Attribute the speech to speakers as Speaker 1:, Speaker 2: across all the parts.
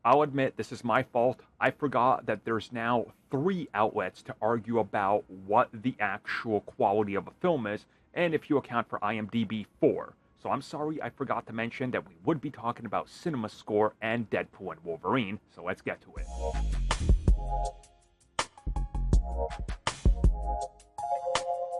Speaker 1: I'll admit this is my fault. I forgot that there's now 3 outlets to argue about what the actual quality of a film is, and if you account for IMDb, 4. So I'm sorry I forgot to mention that we would be talking about CinemaScore and Deadpool and Wolverine, so let's get to it.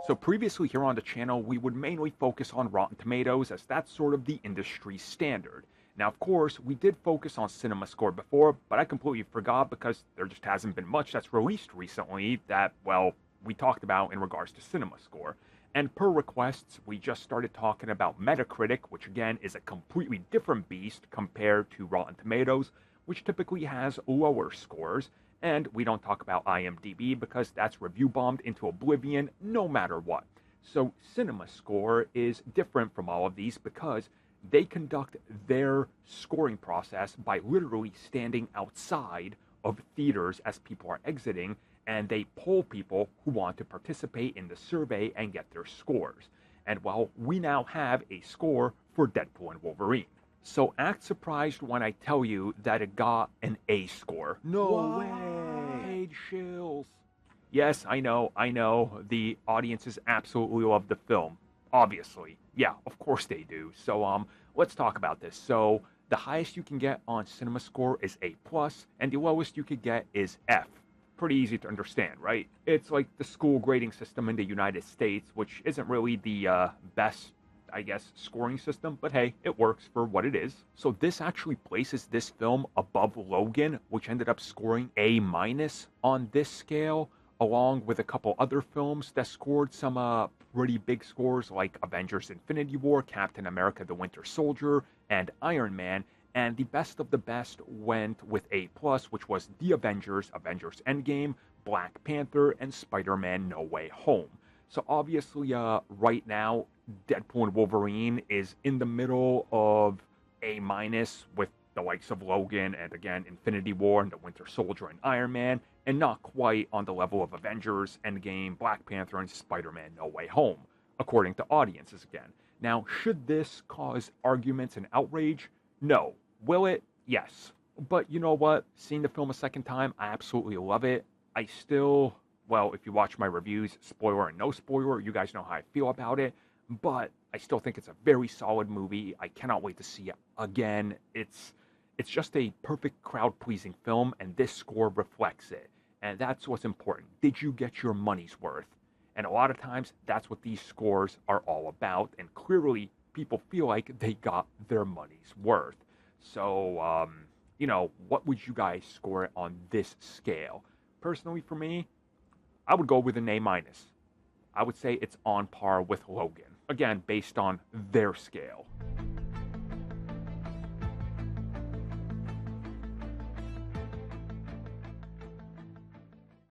Speaker 1: So previously here on the channel, we would mainly focus on Rotten Tomatoes as that's sort of the industry standard. Now, of course, we did focus on CinemaScore before, but I completely forgot because there just hasn't been much that's released recently that, well, we talked about in regards to CinemaScore. And per requests, we just started talking about Metacritic, which again is a completely different beast compared to Rotten Tomatoes, which typically has lower scores. And we don't talk about IMDb because that's review bombed into oblivion no matter what. So CinemaScore is different from all of these because they conduct their scoring process by literally standing outside of theaters as people are exiting, and they poll people who want to participate in the survey and get their scores. And well, we now have a score for Deadpool and Wolverine. So act surprised when I tell you that it got an A score.
Speaker 2: No way!
Speaker 1: Paid shills. Yes, I know, the audiences absolutely love the film. Obviously. Yeah, of course they do. So, let's talk about this. So, the highest you can get on CinemaScore is A+, and the lowest you could get is F. Pretty easy to understand, right? It's like the school grading system in the United States, which isn't really the best, I guess, scoring system, but hey, it works for what it is. So this actually places this film above Logan, which ended up scoring A- on this scale, along with a couple other films that scored some pretty big scores like Avengers Infinity War, Captain America the Winter Soldier, and Iron Man. And the best of the best went with A+, which was The Avengers, Avengers Endgame, Black Panther, and Spider-Man No Way Home. So obviously, right now, Deadpool and Wolverine is in the middle of A- with the likes of Logan and again Infinity War and the Winter Soldier and Iron Man, and not quite on the level of Avengers, Endgame, Black Panther, and Spider-Man No Way Home, according to audiences again. Now, should this cause arguments and outrage? No. Will it? Yes. But you know what? Seeing the film a second time, I absolutely love it. I still, well, if you watch my reviews, spoiler and no spoiler, you guys know how I feel about it. But I still think it's a very solid movie. I cannot wait to see it again. It's just a perfect crowd-pleasing film, and this score reflects it. And that's what's important. Did you get your money's worth? And a lot of times, that's what these scores are all about. And clearly, people feel like they got their money's worth. So, what would you guys score it on this scale? Personally, for me, I would go with an A-. I would say it's on par with Logan. Again, based on their scale.